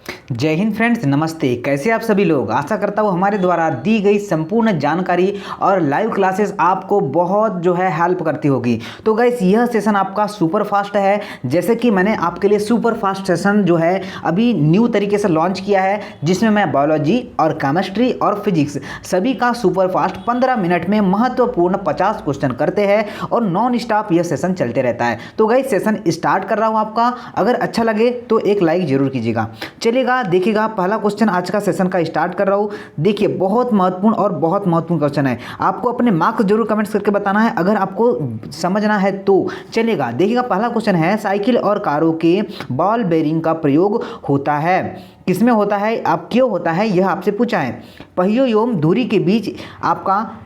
जय हिंद फ्रेंड्स, नमस्ते। कैसे आप सभी लोग। आशा करता हूँ हमारे द्वारा दी गई संपूर्ण जानकारी और लाइव क्लासेस आपको बहुत जो है हेल्प करती होगी। तो गाइस, यह सेशन आपका सुपर फास्ट है। जैसे कि मैंने आपके लिए सुपर फास्ट सेशन जो है अभी न्यू तरीके से लॉन्च किया है, जिसमें मैं बायोलॉजी और केमिस्ट्री और फिजिक्स सभी का सुपर फास्ट 15 मिनट में महत्वपूर्ण 50 क्वेश्चन करते हैं और नॉन स्टॉप यह सेशन चलते रहता है। तो गाइस, सेशन स्टार्ट कर रहा हूँ आपका। अगर अच्छा लगे तो एक लाइक जरूर कीजिएगा। चलिएगा, देखिएगा, पहला क्वेश्चन आज का सेशन का स्टार्ट कर रहा हूँ। देखिए, बहुत महत्वपूर्ण क्वेश्चन है। आपको अपने मार्क्स जरूर कमेंट्स करके बताना है अगर आपको समझना है तो। चलेगा, देखिएगा, पहला क्वेश्चन है, साइकिल और कारों के बॉल बेरिंग का प्रयोग होता है, किसमें होता है, आप क्यों होता है, यह आपसे पूछा है। पहियों एवं धुरी के बीच आपका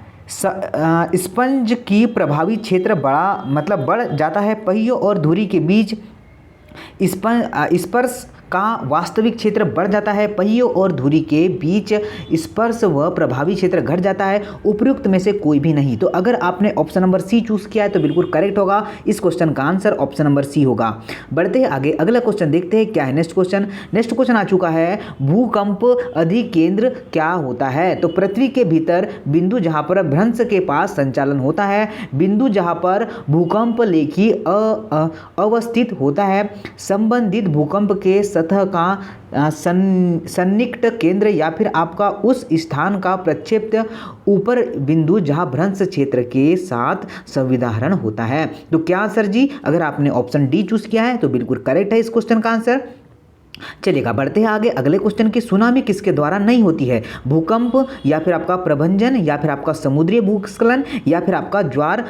स्पंज की प्रभावी क्षेत्र बढ़ जाता है। पहियों और धुरी के बीच स्पर्श का वास्तविक क्षेत्र बढ़ जाता है। पहियों और धुरी के बीच स्पर्श व प्रभावी क्षेत्र घट जाता है। उपयुक्त में से कोई भी नहीं। तो अगर आपने ऑप्शन नंबर सी चूज किया है तो बिल्कुल करेक्ट होगा। इस क्वेश्चन का आंसर ऑप्शन नंबर सी होगा। बढ़ते हैं आगे, अगला क्वेश्चन देखते हैं क्या है। नेक्स्ट क्वेश्चन आ चुका है, भूकंप अधिकेंद्र क्या होता है। तो पृथ्वी के भीतर बिंदु जहां पर भ्रंश के पास संचालन होता है, बिंदु जहां पर भूकंप लेखी अवस्थित होता है, संबंधित भूकंप के सतह का सन्निकट केंद्र या फिर आपका उस स्थान का प्रक्षेप्य ऊपर बिंदु जहां भ्रंश क्षेत्र के साथ संविधारण होता है। तो क्या आंसर जी, अगर आपने ऑप्शन डी चूज किया है तो बिल्कुल करेक्ट है इस क्वेश्चन का आंसर। चलिएगा, बढ़ते हैं आगे, अगले क्वेश्चन की, सुनामी किसके द्वारा नहीं होती है। भूकंप या फिर आपका प्रभंजन या फिर आपका समुद्री भूस्खलन या फिर आपका ज्वार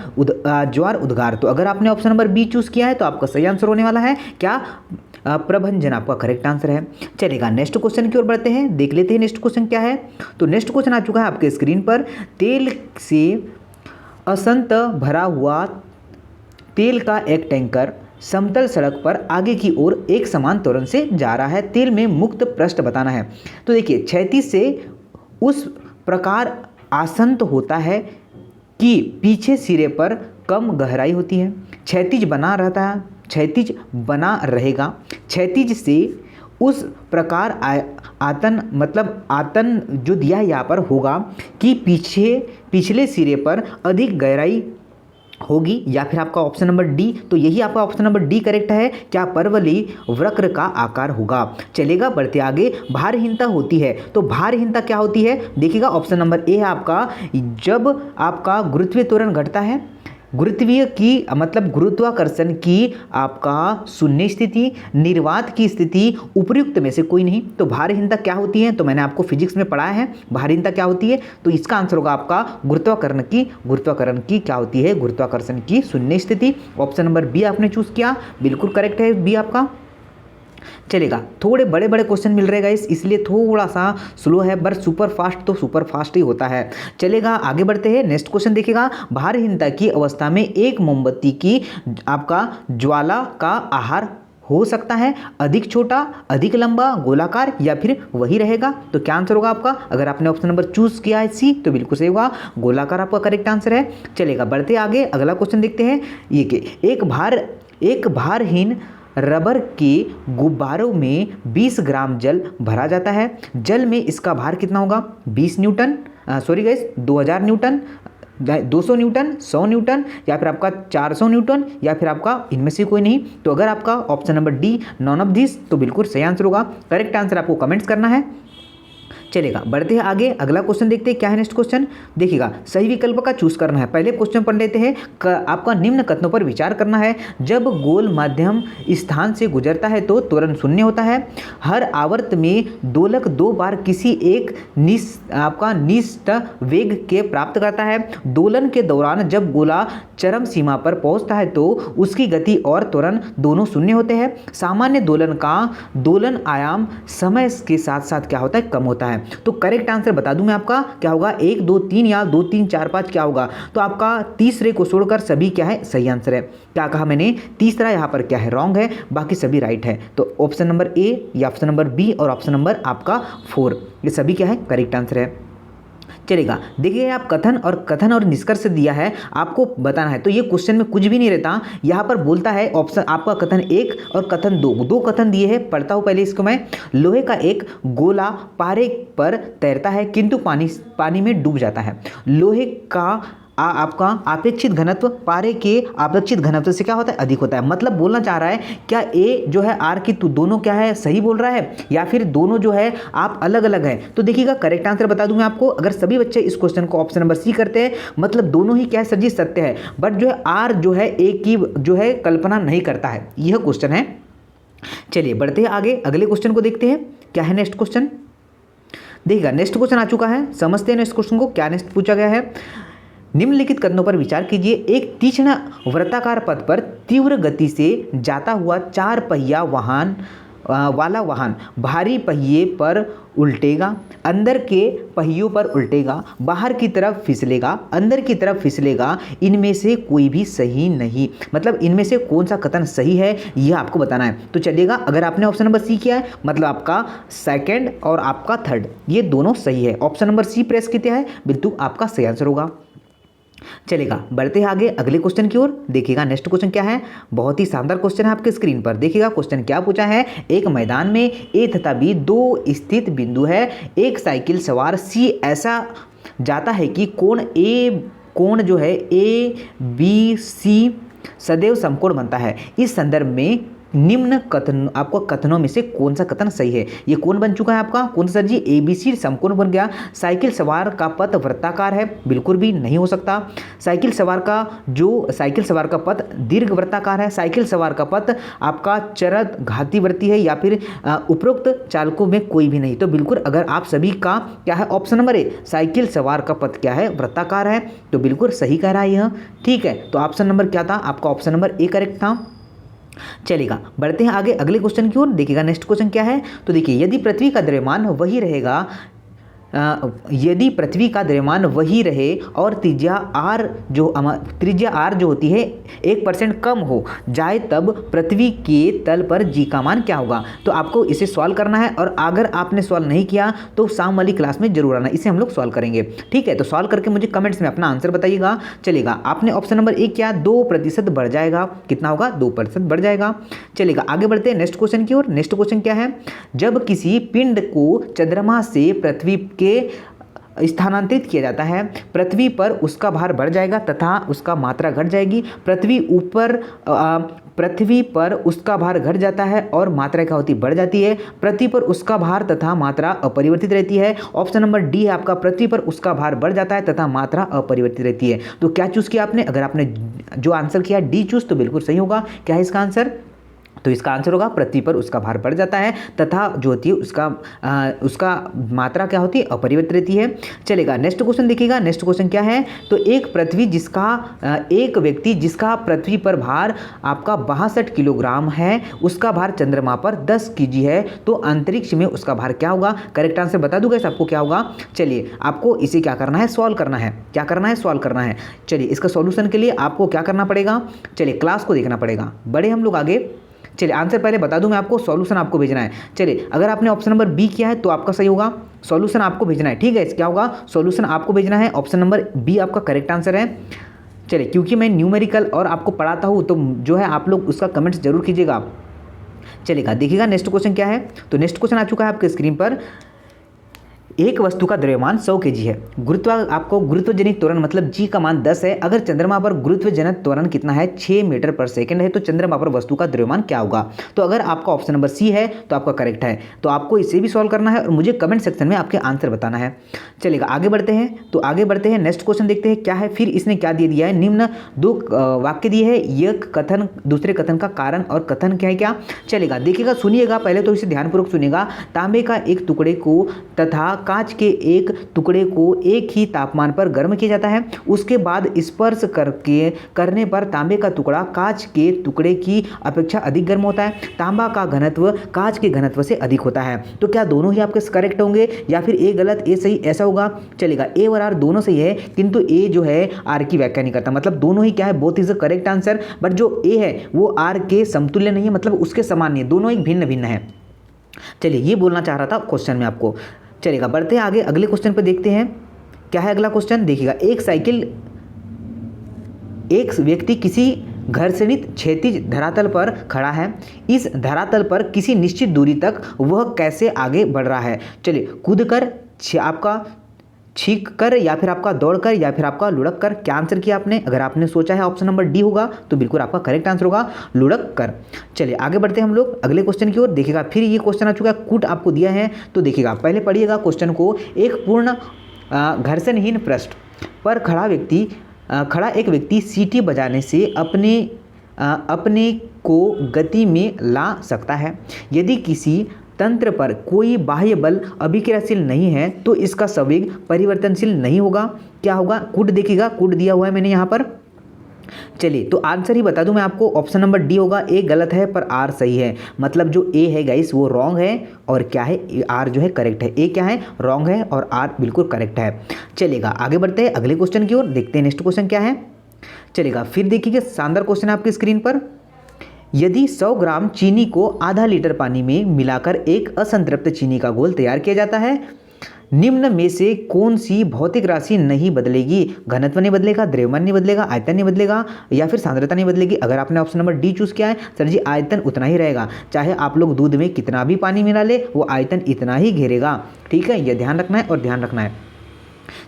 उद्गार। तो अगर आपने ऑप्शन नंबर बी चूज किया है तो आपका सही आंसर होने वाला है क्या, प्रभंजन आपका करेक्ट आंसर है। चलेगा, नेक्स्ट क्वेश्चन की ओर बढ़ते हैं, देख लेते हैं नेक्स्ट क्वेश्चन क्या है। तो नेक्स्ट क्वेश्चन आ चुका है आपके स्क्रीन पर, तेल से असंत भरा हुआ तेल का एक टैंकर समतल सड़क पर आगे की ओर एक समान त्वरण से जा रहा है। तेल में मुक्त पृष्ठ बताना है। तो देखिए, क्षैतिज से उस प्रकार आसंत होता है कि पीछे सिरे पर कम गहराई होती है। क्षैतिज बना रहेगा। क्षैतिज से उस प्रकार आतन जो दिया है यहाँ पर होगा कि पिछले सिरे पर अधिक गहराई होगी, या फिर आपका ऑप्शन नंबर डी। तो यही आपका ऑप्शन नंबर डी करेक्ट है क्या, परवलयी वक्र का आकार होगा। चलेगा, बढ़ते आगे, भारहीनता होती है। तो भारहीनता क्या होती है, देखिएगा, ऑप्शन नंबर ए है आपका, जब आपका गुरुत्वीय त्वरण घटता है, गुरुत्वाकर्षण की आपका शून्य स्थिति, निर्वात की स्थिति, उपयुक्त में से कोई नहीं। तो भारहीनता क्या होती है, तो मैंने आपको फिजिक्स में पढ़ाया है भारहीनता क्या होती है। तो इसका आंसर होगा आपका गुरुत्वाकर्षण की क्या होती है, गुरुत्वाकर्षण की शून्य स्थिति। ऑप्शन नंबर बी आपने चूज किया, बिल्कुल करेक्ट है बी आपका। चलेगा, थोड़े बड़े क्वेश्चन मिल रहे गाइस, इसलिए थोड़ा सा स्लो है, बट सुपर फास्ट ही होता है। चलेगा, आगे बढ़ते हैं, नेक्स्ट क्वेश्चन देखिएगा, भारहीनता की अवस्था में एक मोमबत्ती की आपका ज्वाला का आहार हो सकता है अधिक छोटा, अधिक लंबा, गोलाकार या फिर वही रहेगा। तो क्या आंसर होगा आपका, अगर आपने ऑप्शन नंबर चूज किया है सी तो बिल्कुल सही होगा, गोलाकार आपका करेक्ट आंसर है। चलेगा, बढ़ते आगे, अगला क्वेश्चन देखते हैं। ये कि एक भारहीन रबर के गुब्बारों में 20 ग्राम जल भरा जाता है। जल में इसका भार कितना होगा, 20 न्यूटन, 2000 न्यूटन, 200 न्यूटन, 100 न्यूटन या फिर आपका 400 न्यूटन या फिर आपका इनमें से कोई नहीं। तो अगर आपका option number D, none of this, तो बिल्कुल सही आंसर होगा। करेक्ट आंसर आपको कमेंट्स करना है। चलेगा, बढ़ते हैं आगे, अगला क्वेश्चन देखते हैं क्या है। नेक्स्ट क्वेश्चन देखिएगा, सही विकल्प का चूज करना है। पहले क्वेश्चन पढ़ लेते हैं, आपका निम्न कथनों पर विचार करना है। जब गोल माध्यम स्थान से गुजरता है तो त्वरण शून्य होता है। हर आवर्त में दोलक 2 बार किसी एक निश्चित वेग के प्राप्त करता है। दोलन के दौरान जब गोला चरम सीमा पर पहुंचता है तो उसकी गति और त्वरण दोनों शून्य होते हैं। सामान्य दोलन का दोलन आयाम समय के साथ साथ क्या होता है, कम होता है। तो करेक्ट आंसर बता दूं मैं आपका क्या होगा, 1 2 3 या 2 3 4 5 क्या होगा। तो आपका तीसरे को छोड़कर सभी क्या है, सही आंसर है। क्या कहा मैंने, तीसरा यहाँ पर क्या है, रॉन्ग है, बाकी सभी राइट है। तो ऑप्शन नंबर ए या ऑप्शन नंबर बी और ऑप्शन नंबर आपका 4 ये सभी क्या है, करेक्ट आंसर है। चलेगा। देखिए आप कथन और निष्कर्ष दिया है, आपको बताना है। तो ये क्वेश्चन में कुछ भी नहीं रहता, यहाँ पर बोलता है ऑप्शन आपका कथन 1 और कथन 2, दो कथन दिए हैं। पढ़ता हूँ पहले इसको मैं। लोहे का एक गोला पारे पर तैरता है किंतु पानी में डूब जाता है। लोहे का आपका अपेक्षित घनत्व पारे के अपेक्षित घनत्व से क्या होता है, अधिक होता है। मतलब बोलना चाह रहा है क्या ए जो है आर की तो दोनों क्या है सही बोल रहा है, या फिर दोनों जो है आप अलग अलग है। तो देखिएगा करेक्ट आंसर बता दूं मैं आपको। अगर सभी बच्चे इस क्वेश्चन को ऑप्शन नंबर सी करते हैं, मतलब दोनों ही क्या है सर जी सत्य है, बट जो है आर जो है ए की जो है कल्पना नहीं करता है। यह क्वेश्चन है। चलिए बढ़ते हैं आगे, अगले क्वेश्चन को देखते हैं। क्या है नेक्स्ट क्वेश्चन, देखिएगा नेक्स्ट क्वेश्चन आ चुका है, समझते हैं नेक्स्ट क्वेश्चन को। क्या नेक्स्ट पूछा गया है, निम्नलिखित कथनों पर विचार कीजिए। एक तीक्ष्ण वृत्ताकार पथ पर तीव्र गति से जाता हुआ 4 पहिया वाला वाहन भारी पहिए पर उल्टेगा, अंदर के पहियों पर उल्टेगा, बाहर की तरफ फिसलेगा, अंदर की तरफ फिसलेगा, इनमें से कोई भी सही नहीं। मतलब इनमें से कौन सा कथन सही है यह आपको बताना है। तो चलिएगा, अगर आपने ऑप्शन नंबर सी किया है मतलब आपका सेकंड और आपका थर्ड ये दोनों सही है। ऑप्शन नंबर सी प्रेस किया है, बिल्कुल आपका सही आंसर होगा। चलेगा बढ़ते हैं आगे अगले क्वेश्चन की ओर। देखिएगा नेक्स्ट क्वेश्चन क्या है, बहुत ही शानदार क्वेश्चन है आपके स्क्रीन पर। देखिएगा क्वेश्चन क्या पूछा है, एक मैदान में ए तथा बी दो स्थित बिंदु है। एक साइकिल सवार सी ऐसा जाता है कि कोण जो है ए बी सी सदैव समकोण बनता है। इस संदर्भ में निम्न कथन आपको कथनों में से कौन सा कथन सही है। ये कौन बन चुका है आपका, कौन सा सर जी, ABC समकोण बन गया। साइकिल सवार का पथ वृत्ताकार है, बिल्कुल भी नहीं हो सकता। साइकिल सवार का पथ दीर्घ वृत्ताकार है। साइकिल सवार का पथ आपका चरत घातीवर्ती है, या फिर उपरोक्त चालकों में कोई भी नहीं। तो बिल्कुल अगर आप सभी का क्या है ऑप्शन नंबर ए, साइकिल सवार का पथ क्या है वृत्ताकार है, तो बिल्कुल सही कह रहा है यह। ठीक है, तो ऑप्शन नंबर क्या था आपका, ऑप्शन नंबर ए करेक्ट था। चलेगा बढ़ते हैं आगे अगले क्वेश्चन की ओर। देखिएगा नेक्स्ट क्वेश्चन क्या है, तो देखिए यदि पृथ्वी का द्रव्यमान वही रहेगा यदि पृथ्वी का द्रव्यमान वही रहे और त्रिज्या आर जो होती है 1% कम हो जाए, तब पृथ्वी के तल पर जी का मान क्या होगा। तो आपको इसे सॉल्व करना है, और अगर आपने सॉल्व नहीं किया तो शाम वाली क्लास में जरूर आना, इसे हम लोग सॉल्व करेंगे। ठीक है, तो सॉल्व करके मुझे कमेंट्स में अपना आंसर बताइएगा। चलेगा, आपने ऑप्शन नंबर ए किया 2% बढ़ जाएगा, कितना होगा 2% बढ़ जाएगा। चलेगा आगे बढ़ते हैं नेक्स्ट क्वेश्चन की ओर। नेक्स्ट क्वेश्चन क्या है, जब किसी पिंड को चंद्रमा से पृथ्वी के स्थानांतरित किया जाता है, पृथ्वी पर उसका भार बढ़ जाएगा तथा उसका मात्रा घट जाएगी। पृथ्वी पर उसका भार घट जाता है और मात्रा क्या होती बढ़ जाती है। पृथ्वी पर उसका भार तथा मात्रा अपरिवर्तित रहती है। ऑप्शन नंबर डी है आपका, पृथ्वी पर उसका भार बढ़ जाता है तथा मात्रा अपरिवर्तित रहती है। तो क्या चूज किया आपने, अगर आपने जो आंसर किया डी चूज, तो बिल्कुल सही होगा। क्या है इसका आंसर, तो इसका आंसर होगा पृथ्वी पर उसका भार बढ़ जाता है तथा जो होती है उसका मात्रा क्या होती है अपरिवर्तित रहती है। चलेगा नेक्स्ट क्वेश्चन देखिएगा। नेक्स्ट क्वेश्चन क्या है, तो एक व्यक्ति जिसका पृथ्वी पर भार आपका 62 किलोग्राम है, उसका भार चंद्रमा पर 10 kg है, तो अंतरिक्ष में उसका भार क्या होगा। करेक्ट आंसर बता दूंगा आपको क्या होगा। चलिए आपको इसे क्या करना है, सॉल्व करना है। क्या करना है, सॉल्व करना है। चलिए इसका सॉल्यूशन के लिए आपको क्या करना पड़ेगा, चलिए क्लास को देखना पड़ेगा। बड़े हम लोग आगे। चलिए आंसर पहले बता दूं मैं आपको, सॉल्यूशन आपको भेजना है। चलिए अगर आपने ऑप्शन नंबर बी किया है तो आपका सही होगा, सॉल्यूशन आपको भेजना है। ठीक है, क्या होगा, सॉल्यूशन आपको भेजना है। ऑप्शन नंबर बी आपका करेक्ट आंसर है। चलिए क्योंकि मैं न्यूमेरिकल और आपको पढ़ाता हूँ तो जो है आप लोग उसका कमेंट्स जरूर कीजिएगा। चलेगा देखिएगा नेक्स्ट क्वेश्चन क्या है, तो नेक्स्ट क्वेश्चन आ चुका है आपके स्क्रीन पर। एक वस्तु का द्रव्यमान 100 kg है, गुरुत्वजनित त्वरण मतलब जी का मान 10 है। अगर चंद्रमा पर गुरुत्वजनित त्वरण कितना है, 6 मीटर पर सेकंड है, तो चंद्रमा पर वस्तु का द्रव्यमान क्या होगा। तो अगर आपका ऑप्शन नंबर सी है तो आपका करेक्ट है। तो आपको इसे भी सॉल्व करना है और मुझे कमेंट सेक्शन में आपके आंसर बताना है। चलेगा आगे बढ़ते हैं, तो आगे बढ़ते हैं नेक्स्ट क्वेश्चन देखते हैं क्या है। फिर इसने क्या दे दिया है, निम्न 2 वाक्य दिए है, एक कथन दूसरे कथन का कारण और कथन क्या है क्या। चलेगा देखिएगा, सुनिएगा पहले तो इसे ध्यानपूर्वक सुनिएगा। तांबे का एक टुकड़े को तथा कांच के एक टुकड़े को एक ही तापमान पर गर्म किया जाता है, उसके बाद स्पर्श करने पर तांबे का टुकड़ा कांच के टुकड़े की अपेक्षा अधिक गर्म होता है। तांबा का घनत्व कांच के घनत्व से अधिक होता है। तो क्या दोनों ही आपके करेक्ट होंगे या फिर ए गलत ए सही, ऐसा होगा। चलेगा ए और आर दोनों सही है, किंतु ए जो है आर की व्याख्या नहीं करता, मतलब दोनों ही क्या है, both is the correct answer. But जो ए है वो आर के समतुल्य नहीं है, मतलब उसके समान नहीं है, दोनों एक भिन्न भिन्न है। चलिए ये बोलना चाह रहा था क्वेश्चन में आपको। चलेगा बढ़ते हैं आगे अगले क्वेश्चन पर देखते हैं क्या है अगला क्वेश्चन देखिएगा, एक व्यक्ति किसी घर्षणित क्षैतिज धरातल पर खड़ा है। इस धरातल पर किसी निश्चित दूरी तक वह कैसे आगे बढ़ रहा है? चलिए, कूदकर, आपका छींक कर, या फिर आपका दौड़कर, या फिर आपका लुढ़क कर। क्या आंसर किया आपने? अगर आपने सोचा है ऑप्शन नंबर डी होगा तो बिल्कुल आपका करेक्ट आंसर होगा लुढ़क कर। चलिए आगे बढ़ते हैं हम लोग अगले क्वेश्चन की ओर। देखिएगा फिर ये क्वेश्चन आ चुका है, कूट आपको दिया है तो देखिएगा पहले पढ़िएगा क्वेश्चन को। एक पूर्ण घर्षणहीन पृष्ठ पर खड़ा एक व्यक्ति सीटी बजाने से अपने को गति में ला सकता है। यदि किसी तंत्र पर कोई बाह्य बल अभिक्रियाशील नहीं है तो इसका संवेग परिवर्तनशील नहीं होगा। क्या होगा? कूट देखिएगा, कूट दिया हुआ है मैंने यहाँ पर। चलिए तो आंसर ही बता दूं मैं आपको, ऑप्शन नंबर डी होगा। ए गलत है पर आर सही है, मतलब जो ए है गाइस वो रॉन्ग है और क्या है, आर जो है करेक्ट है। ए क्या है? रॉन्ग है और आर बिल्कुल करेक्ट है। चलेगा आगे बढ़ते हैं अगले क्वेश्चन की ओर, देखते हैं नेक्स्ट क्वेश्चन क्या है। चलेगा फिर देखिए शानदार क्वेश्चन है आपकी स्क्रीन पर। यदि 100 ग्राम चीनी को आधा लीटर पानी में मिलाकर एक असंतृप्त चीनी का घोल तैयार किया जाता है, निम्न में से कौन सी भौतिक राशि नहीं बदलेगी? घनत्व नहीं बदलेगा, द्रव्यमान नहीं बदलेगा, आयतन नहीं बदलेगा, या फिर सांद्रता नहीं बदलेगी। अगर आपने ऑप्शन नंबर डी चूज किया है, सर जी आयतन उतना ही रहेगा, चाहे आप लोग दूध में कितना भी पानी मिला ले वो आयतन इतना ही घेरेगा। ठीक है, यह ध्यान रखना है और ध्यान रखना है।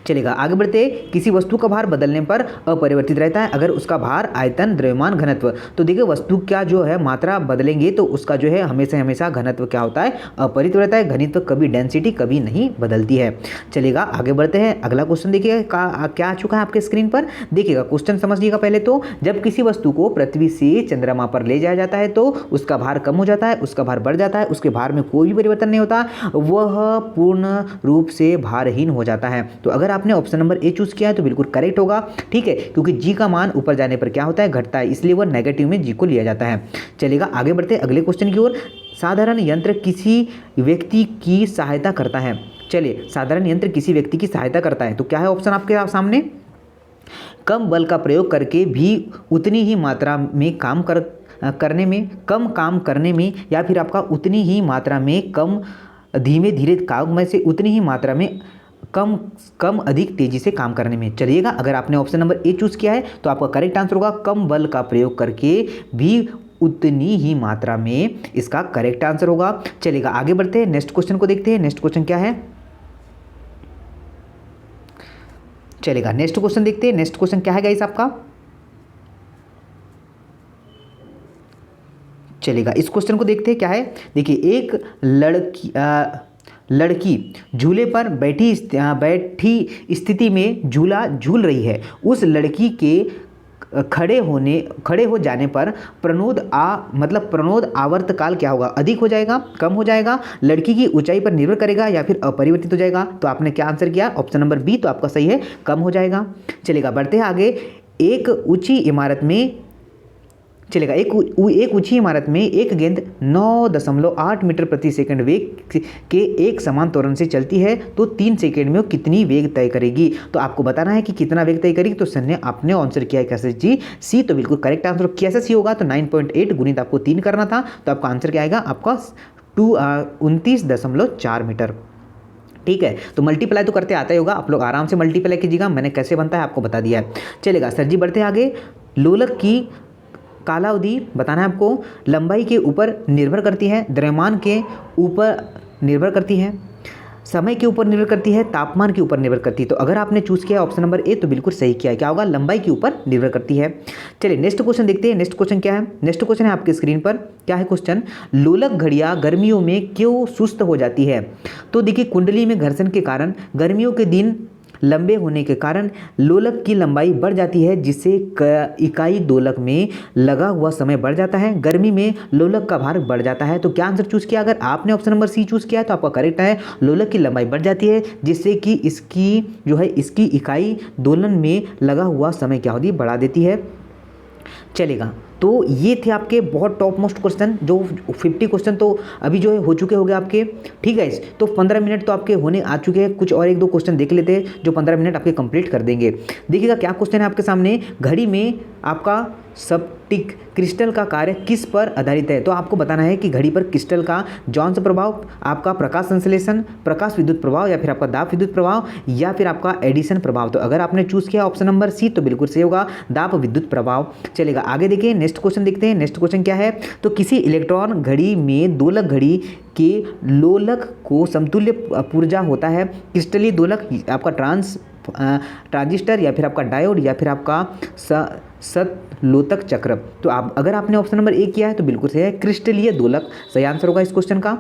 चलेगा आगे बढ़ते, किसी वस्तु का भार बदलने पर अपरिवर्तित रहता है अगर उसका भार, आयतन, द्रव्यमान, घनत्व। तो देखिए वस्तु का जो है मात्रा बदलेंगे तो उसका जो है हमेशा घनत्व क्या होता है? अपरिवर्तित रहता है। घनत्व कभी डेंसिटी कभी नहीं बदलती है। चलेगा आगे बढ़ते हैं अगला क्वेश्चन देखिए क्या आ चुका है आपके स्क्रीन पर। देखिएगा क्वेश्चन समझिएगा पहले तो, जब किसी वस्तु को पृथ्वी से चंद्रमा पर ले जाया जाता है तो उसका भार कम हो जाता है, उसका भार बढ़ जाता है, उसके भार में कोई भी परिवर्तन नहीं होता, वह पूर्ण रूप से भारहीन हो जाता है। तो अगर आपने ऑप्शन नंबर ए चूज किया है तो बिल्कुल करेक्ट होगा। ठीक है, क्योंकि जी का मान ऊपर जाने पर क्या होता है? घटता है, इसलिए वह नेगेटिव में जी को लिया जाता है। चलेगा आगे बढ़ते हैं अगले क्वेश्चन की ओर। साधारण यंत्र किसी व्यक्ति की सहायता करता है। चलिए, साधारण यंत्र किसी व्यक्ति की सहायता करता है तो क्या है ऑप्शन आपके सामने? कम बल का प्रयोग करके भी उतनी ही मात्रा में कम काम करने में, या फिर आपका उतनी ही मात्रा में कम धीमे धीरे काम में से उतनी ही मात्रा में कम अधिक तेजी से काम करने में। चलिएगा अगर आपने ऑप्शन नंबर ए चूज किया है तो आपका करेक्ट आंसर होगा कम बल का प्रयोग करके भी उतनी ही मात्रा में, इसका करेक्ट आंसर होगा। चलिएगा आगे बढ़ते हैं नेक्स्ट क्वेश्चन को देखते हैं। नेक्स्ट क्वेश्चन क्या है? चलेगा नेक्स्ट क्वेश्चन देखते हैं। नेक्स्ट क्वेश्चन क्या है गाइस आपका? चलेगा इस क्वेश्चन को देखते हैं क्या है। देखिए, एक लड़की झूले पर बैठी स्थिति में झूला झूल रही है। उस लड़की के खड़े हो जाने पर प्रणोद आवर्त काल क्या होगा? अधिक हो जाएगा, कम हो जाएगा, लड़की की ऊंचाई पर निर्भर करेगा, या फिर अपरिवर्तित हो जाएगा। तो आपने क्या आंसर किया? ऑप्शन नंबर बी, तो आपका सही है, कम हो जाएगा। चलेगा बढ़ते हैं आगे। एक ऊंची इमारत में एक गेंद 9.8 मीटर प्रति सेकंड वेग के एक समान त्वरण से चलती है तो 3 सेकंड में वो कितनी वेग तय करेगी? तो आपको बताना है कि कितना वेग तय करेगी। तो सर ने आपने आंसर किया है कैसे जी? सी, तो बिल्कुल करेक्ट आंसर कैसे सी होगा? तो 9.8 गुणित आपको 3 करना था, तो आपका आंसर क्या आएगा? आपका 29.4 मीटर। ठीक है, तो मल्टीप्लाई तो करते आता ही होगा, आप लोग आराम से मल्टीप्लाई कीजिएगा, मैंने कैसे बनता है आपको बता दिया है। चलेगा सर जी बढ़ते आगे। लोलक की कालावधि बताना है आपको, लंबाई के ऊपर निर्भर करती है, द्रव्यमान के ऊपर निर्भर करती है, समय के ऊपर निर्भर करती है, तापमान के ऊपर निर्भर करती है। तो अगर आपने चूज किया ऑप्शन नंबर ए तो बिल्कुल सही किया है। क्या होगा? लंबाई के ऊपर निर्भर करती है। चलिए नेक्स्ट क्वेश्चन देखते हैं। नेक्स्ट क्वेश्चन क्या है? नेक्स्ट क्वेश्चन है आपके स्क्रीन पर। क्या है क्वेश्चन? लोलक घड़ियां गर्मियों में क्यों सुस्त हो जाती है? तो देखिए, कुंडली में घर्षण के कारण गर्मियों के दिन लंबे होने के कारण लोलक की लंबाई बढ़ जाती है, जिससे इकाई दोलक में लगा हुआ समय बढ़ जाता है। गर्मी में लोलक का भार बढ़ जाता है। तो क्या आंसर चूज किया? अगर आपने ऑप्शन नंबर सी चूज किया है तो आपका करेक्ट है, लोलक की लंबाई बढ़ जाती है, जिससे कि इसकी इकाई दोलन में लगा हुआ समय क्या होती है? बढ़ा देती है। चलेगा, तो ये थे आपके बहुत टॉप मोस्ट क्वेश्चन, जो 50 क्वेश्चन तो अभी जो है हो चुके होंगे आपके। ठीक है, तो 15 मिनट तो आपके होने आ चुके हैं। कुछ और 1-2 क्वेश्चन देख लेते हैं जो 15 मिनट आपके कंप्लीट कर देंगे। देखिएगा क्या क्वेश्चन है आपके सामने। घड़ी में आपका स्फटिक क्रिस्टल का कार्य किस पर आधारित है? तो आपको बताना है कि घड़ी पर क्रिस्टल का जॉन्स प्रभाव, आपका प्रकाश संश्लेषण, प्रकाश विद्युत प्रभाव, या फिर आपका दाब विद्युत प्रभाव, या फिर आपका एडिशन प्रभाव। तो अगर आपने चूज किया ऑप्शन नंबर सी तो बिल्कुल सही होगा, दाब विद्युत प्रभाव। चलेगा आगे देखिए, नेक्स्ट क्वेश्चन देखते हैं। नेक्स्ट क्वेश्चन क्या है? तो किसी इलेक्ट्रॉन घड़ी में दोलक घड़ी के लोलक को समतुल्य ऊर्जा होता है। क्रिस्टलीय दोलक, आपका ट्रांजिस्टर, या फिर आपका डायोड, या फिर आपका सतलोतक चक्र। तो आप अगर आपने ऑप्शन नंबर ए किया है तो बिल्कुल सही है, क्रिस्टलीय दोलक सही आंसर होगा इस क्वेश्चन का।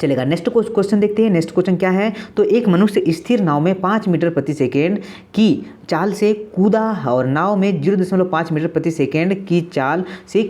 चलेगा नेक्स्ट क्वेश्चन देखते हैं। नेक्स्ट क्वेश्चन क्या है? तो एक मनुष्य स्थिर नाव में 5 मीटर प्रति सेकेंड की चाल से कूदा और नाव में 0.5 मीटर प्रति सेकेंड की चाल से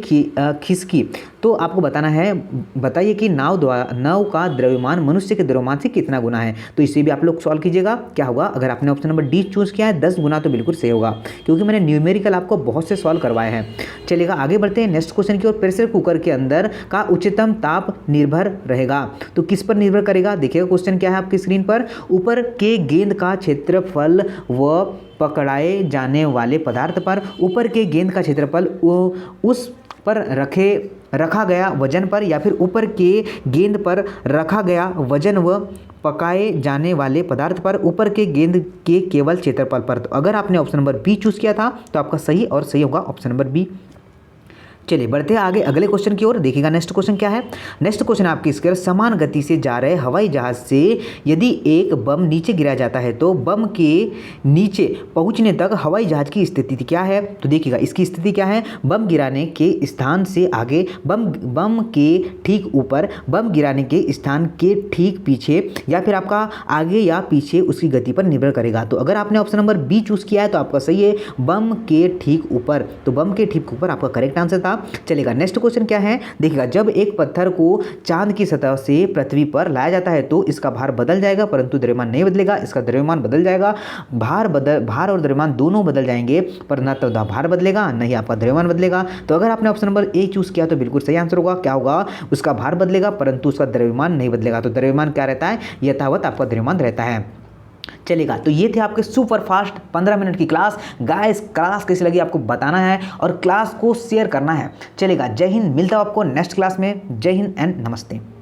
खिसकी। तो आपको बताना है, बताइए कि नाव का द्रव्यमान मनुष्य के द्रव्यमान से कितना गुना है। तो इसे भी आप लोग सॉल्व कीजिएगा। क्या होगा? अगर आपने ऑप्शन नंबर डी चूज किया है 10 गुना तो बिल्कुल सही होगा, क्योंकि मैंने न्यूमेरिकल आपको बहुत से सॉल्व करवाए हैं। चलेगा आगे बढ़ते हैं नेक्स्ट क्वेश्चन की ओर। प्रेशर कुकर के अंदर का उच्चतम ताप निर्भर रहेगा। तो किस पर निर्भर करेगा? देखिएगा क्वेश्चन क्या है आपकी स्क्रीन पर। ऊपर के गेंद का क्षेत्रफल व पकड़ाए जाने वाले पदार्थ पर, ऊपर के गेंद का क्षेत्रफल उस पर रखा गया वजन पर, या फिर ऊपर के गेंद पर रखा गया वजन व पकाए जाने वाले पदार्थ पर, ऊपर के गेंद के केवल क्षेत्रफल पर। तो अगर आपने ऑप्शन नंबर बी चूज किया था तो आपका सही और सही होगा ऑप्शन नंबर बी। चलिए बढ़ते हैं आगे अगले क्वेश्चन की ओर। देखिएगा नेक्स्ट क्वेश्चन क्या है। नेक्स्ट क्वेश्चन आपकी स्क्रीन, समान गति से जा रहे हवाई जहाज से यदि एक बम नीचे गिराया जाता है तो बम के नीचे पहुंचने तक हवाई जहाज की स्थिति क्या है? तो देखिएगा इसकी स्थिति क्या है। बम गिराने के स्थान से आगे, बम के ठीक ऊपर, बम गिराने के स्थान के ठीक पीछे, या फिर आपका आगे या पीछे, उसकी गति पर निर्भर करेगा। तो अगर आपने ऑप्शन नंबर बी चूज किया है तो आपका सही है, बम के ठीक ऊपर। तो बम के ठीक ऊपर आपका करेक्ट आंसर था। चलेगा नेक्स्ट क्वेश्चन क्या है? देखिएगा जब एक पत्थर को चांद की सतह से पृथ्वी पर लाया जाता है तो इसका भार बदल जाएगा, परंतु द्रव्यमान नहीं बदलेगा। इसका द्रव्यमान बदल जाएगा, भार और द्रव्यमान दोनों बदल जाएंगे, पर न तो भार बदलेगा नहीं आपका द्रव्यमान बदलेगा। तो अगर आपने ऑप्शन नंबर ए चूज किया तो बिल्कुल सही आंसर होगा। क्या होगा? उसका भार बदलेगा परंतु उसका द्रव्यमान नहीं बदलेगा। तो द्रव्यमान क्या रहता है? यथावत आपका द्रव्यमान रहता है। चलेगा, तो ये थे आपके सुपर फास्ट 15 मिनट की क्लास। गाइस क्लास कैसी लगी आपको बताना है और क्लास को शेयर करना है। चलेगा, जय हिंद। मिलता हूं आपको नेक्स्ट क्लास में। जय हिंद एंड नमस्ते।